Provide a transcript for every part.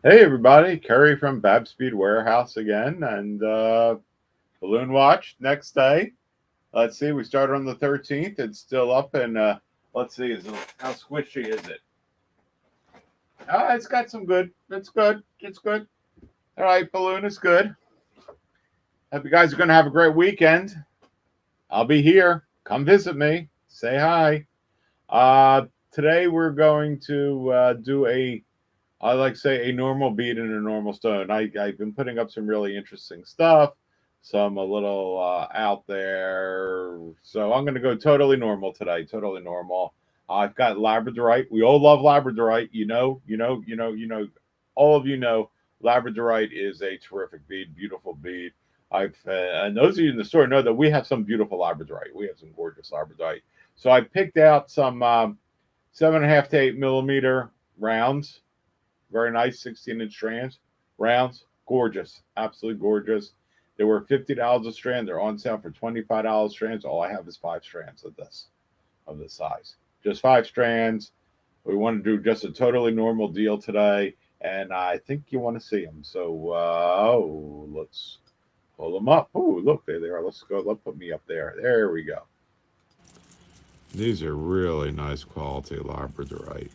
Hey everybody, Kerry from Bab Speed Warehouse again, and Balloon Watch next day. Let's see, we started on the 13th. It's still up, and let's see, how squishy is it? It's got some good. It's good. It's good. All right, Balloon is good. Hope you guys are going to have a great weekend. I'll be here. Come visit me. Say hi. Today we're going to do I like to say a normal bead and a normal stone. I've been putting up some really interesting stuff, some a little out there. So I'm going to go totally normal today, totally normal. I've got Labradorite. We all love Labradorite. All of you know Labradorite is a terrific bead, beautiful bead. And those of you in the store know that we have some beautiful Labradorite. We have some gorgeous Labradorite. So I picked out some 7.5 to 8 millimeter rounds, very nice 16-inch strands, rounds, gorgeous, absolutely gorgeous. They were $50 a strand. They're on sale for $25 strands. All I have is 5 strands of this size. Just 5 strands. We want to do just a totally normal deal today, and I think you want to see them. So let's pull them up. Oh, look, there they are. Let's go. Let's put me up there. There we go. These are really nice quality Labradorite.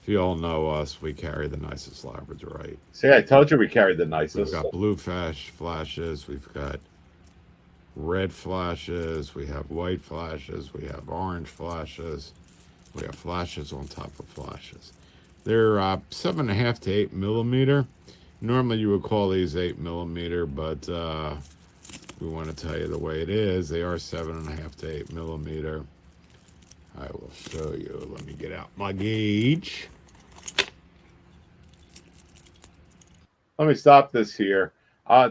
If you all know us, we carry the nicest Labradorite. See, I told you we carried the We've nicest. got blue flashes, we've got red flashes, we have white flashes, we have orange flashes, we have flashes on top of flashes. They're 7.5 to 8 millimeter. Normally you would call these 8 millimeter, but we want to tell you the way it is. They are 7.5 to 8 millimeter. I will show you. Let me get out my gauge. Let me stop this here.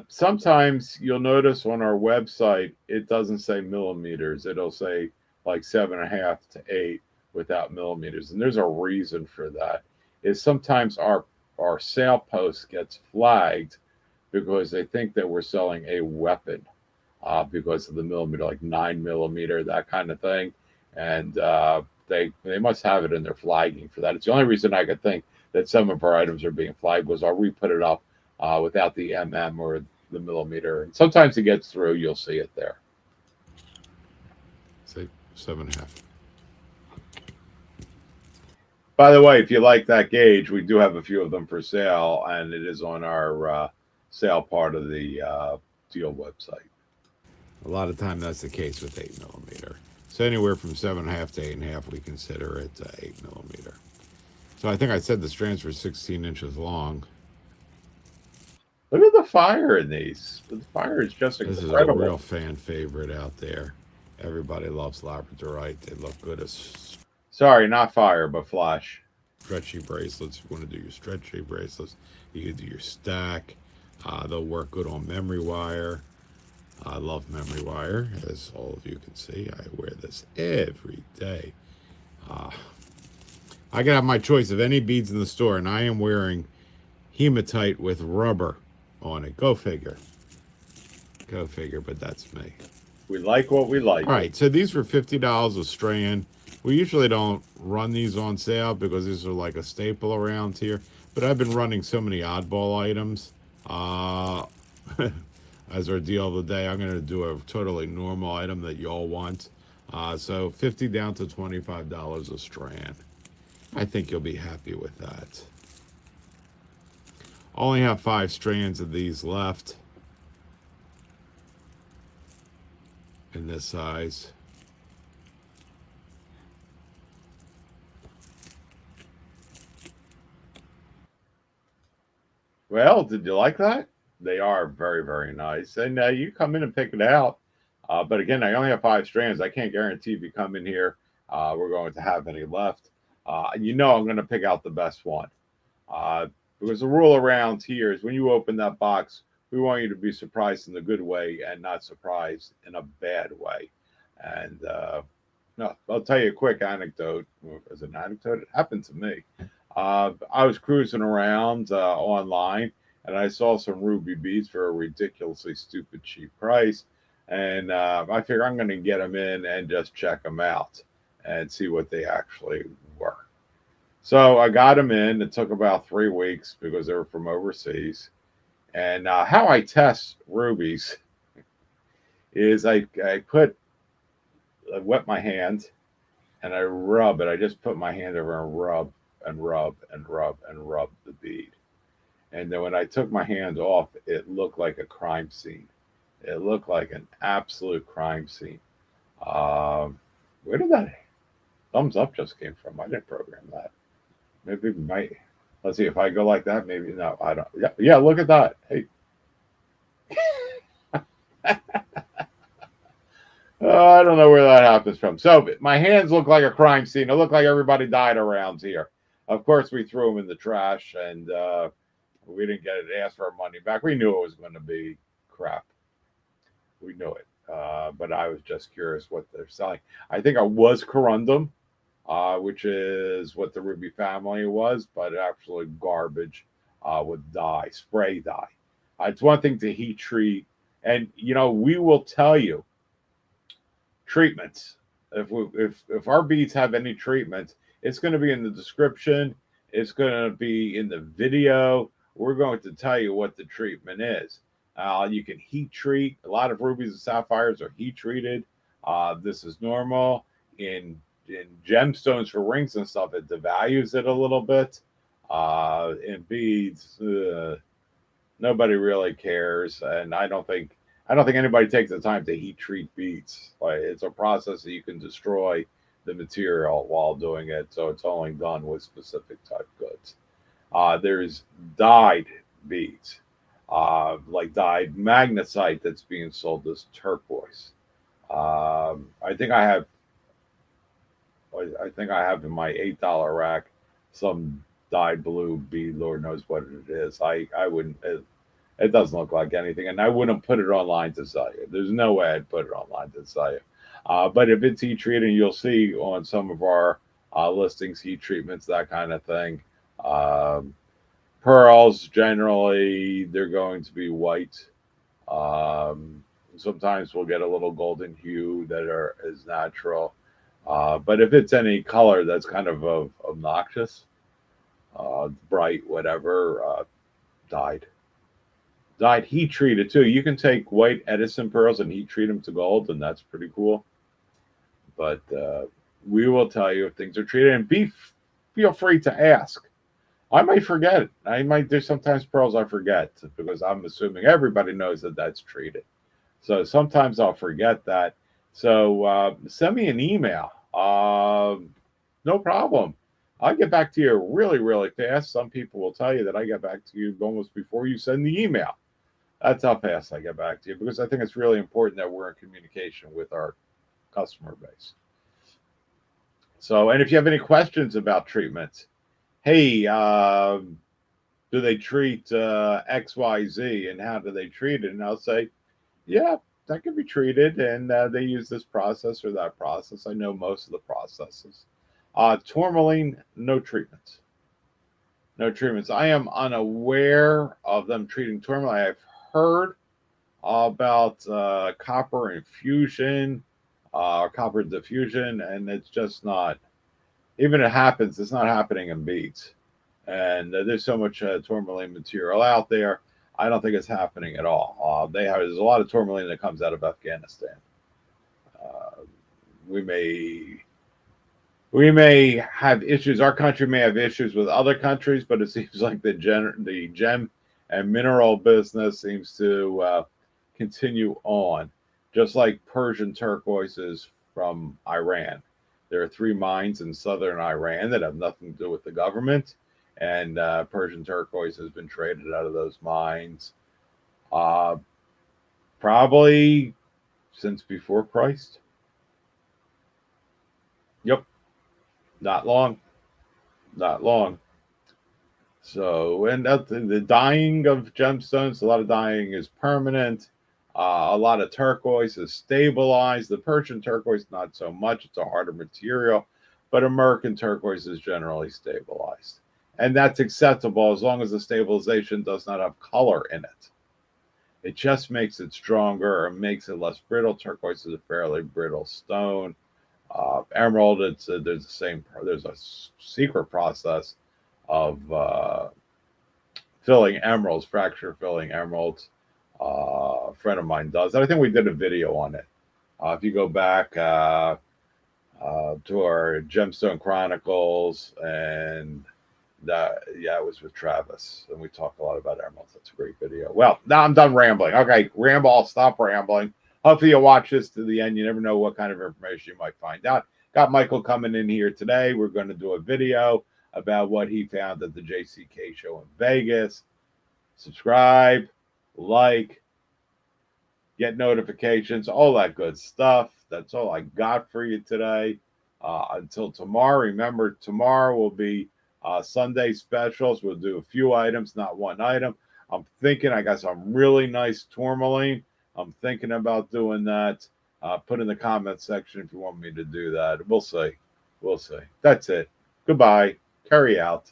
Sometimes you'll notice on our website it doesn't say millimeters. It'll say like 7.5 to 8 without millimeters, and there's a reason for that. Is sometimes our sale post gets flagged because they think that we're selling a weapon because of the millimeter, like 9 millimeter, that kind of thing, and they must have it in their flagging for that. It's the only reason I could think that some of our items are being flagged was we put it up without the or the millimeter. And sometimes it gets through. You'll see it there. Say 7.5. By the way, if you like that gauge, we do have a few of them for sale, and it is on our sale part of the deal website. A lot of time that's the case with 8 millimeter. So anywhere from 7.5 to 8.5, we consider it 8 millimeter. So I think I said the strands were 16 inches long. Look at the fire in these. The fire is just This is a incredible. real fan favorite out there. Everybody loves Labradorite. They look good as Sorry, not fire, but flash. stretchy bracelets. If you want to do your stretchy bracelets, you can do your stack. They'll work good on memory wire. I love memory wire, as all of you can see. I wear this every day. Uh, I can have my choice of any beads in the store, and I am wearing hematite with rubber on it. Go figure. Go figure, but that's me. We like what we like. All right, so these were $50 a strand. We usually don't run these on sale because these are like a staple around here. But I've been running so many oddball items. Uh, as our deal of the day, I'm going to do a totally normal item that you all want. So 50 down to $25 a strand. I think you'll be happy with that. Only have 5 strands of these left in this size. Well, did you like that? They are very, very nice. And you come in and pick it out. But again, I only have 5 strands. I can't guarantee if you come in here, we're going to have any left. I'm going to pick out the best one. Uh, because the rule around here is when you open that box, we want you to be surprised in the good way and not surprised in a bad way. And no, I'll tell you a quick anecdote. As an anecdote, it happened to me. I was cruising around online and I saw some ruby beads for a ridiculously stupid cheap price. And I figure I'm going to get them in and just check them out and see what they actually were. So I got them in. It took about 3 weeks because they were from overseas. And how I test rubies is I wet my hand and I rub it. I just put my hand over and rub and rub and rub and rub the bead. And then when I took my hands off, it looked like a crime scene. It looked like an absolute crime scene. Um, where did that thumbs up just came from? I didn't program that. Maybe we might. Let's see if I go like that. Maybe no. I don't. Yeah, yeah. Look at that. Hey, I don't know where that happens from. So my hands look like a crime scene. It looked like everybody died around here. Of course, we threw them in the trash, and we didn't get it. Asked for our money back. We knew it was going to be crap. We knew it. But I was just curious what they're selling. I think I was corundum, which is what the Ruby family was, but actually garbage with dye, spray dye. It's one thing to heat treat, and we will tell you treatments. If our beads have any treatments, it's going to be in the description. It's going to be in the video. We're going to tell you what the treatment is. You can heat treat. A lot of rubies and sapphires are heat treated. This is normal in gemstones for rings and stuff. It devalues it a little bit. In beads, nobody really cares, and I don't think anybody takes the time to heat treat beads. Like, it's a process that you can destroy the material while doing it, so it's only done with specific type goods. There's dyed beads, like dyed magnesite that's being sold as turquoise. I think I have in my $8 rack some dyed blue bead. Lord knows what it is. I wouldn't. It doesn't look like anything, and I wouldn't put it online to sell you. There's no way I'd put it online to sell you. But if it's heat treated, you'll see on some of our listings heat treatments, that kind of thing. Um, Pearls generally they're going to be white. Sometimes we'll get a little golden hue that is natural. But if it's any color that's kind of obnoxious, bright, whatever, dyed. Dyed heat treated too. You can take white Edison pearls and heat treat them to gold, and that's pretty cool. But we will tell you if things are treated, and feel free to ask. I might forget it. There's sometimes pearls I forget because I'm assuming everybody knows that that's treated. So sometimes I'll forget that. So send me an email. No problem. I'll get back to you really, really fast. Some people will tell you that I get back to you almost before you send the email. That's how fast I get back to you because I think it's really important that we're in communication with our customer base. So, and if you have any questions about treatments, hey, do they treat XYZ and how do they treat it? And I'll say, yeah, that can be treated, and they use this process or that process. I know most of the processes. Tourmaline, no treatments. No treatments. I am unaware of them treating tourmaline. I've heard about copper infusion, copper diffusion, and it's just not. Even if it happens, it's not happening in beads. And there's so much tourmaline material out there. I don't think it's happening at all. There's a lot of tourmaline that comes out of Afghanistan. Uh, we may have issues. Our country may have issues with other countries, but it seems like the gem and mineral business seems to continue on, just like Persian turquoise is from Iran. There are 3 mines in southern Iran that have nothing to do with the government, and Persian turquoise has been traded out of those mines uh, probably since before Christ. Yep, not long, not long. So, and the dyeing of gemstones, a lot of dyeing is permanent. A lot of turquoise is stabilized. The Persian turquoise, not so much. It's a harder material, but American turquoise is generally stabilized. And that's acceptable as long as the stabilization does not have color in it. It just makes it stronger or makes it less brittle. Turquoise is a fairly brittle stone. Emerald, there's the same. There's a secret process of filling emeralds, fracture filling emeralds. A friend of mine does. And I think we did a video on it. If you go back to our Gemstone Chronicles, and that, yeah, it was with Travis, and we talked a lot about emeralds. That's a great video. Well, now I'm done rambling. Okay, ramble. I'll stop rambling. Hopefully you'll watch this to the end. You never know what kind of information you might find out. Got Michael coming in here today. We're going to do a video about what he found at the JCK show in Vegas. Subscribe, like, get notifications, all that good stuff. That's all I got for you today. Until tomorrow, remember, tomorrow will be Sunday specials. We'll do a few items, not one item. I'm thinking I got some really nice tourmaline. I'm thinking about doing that. Put in the comment section if you want me to do that. We'll see. We'll see. That's it. Goodbye. Carry out.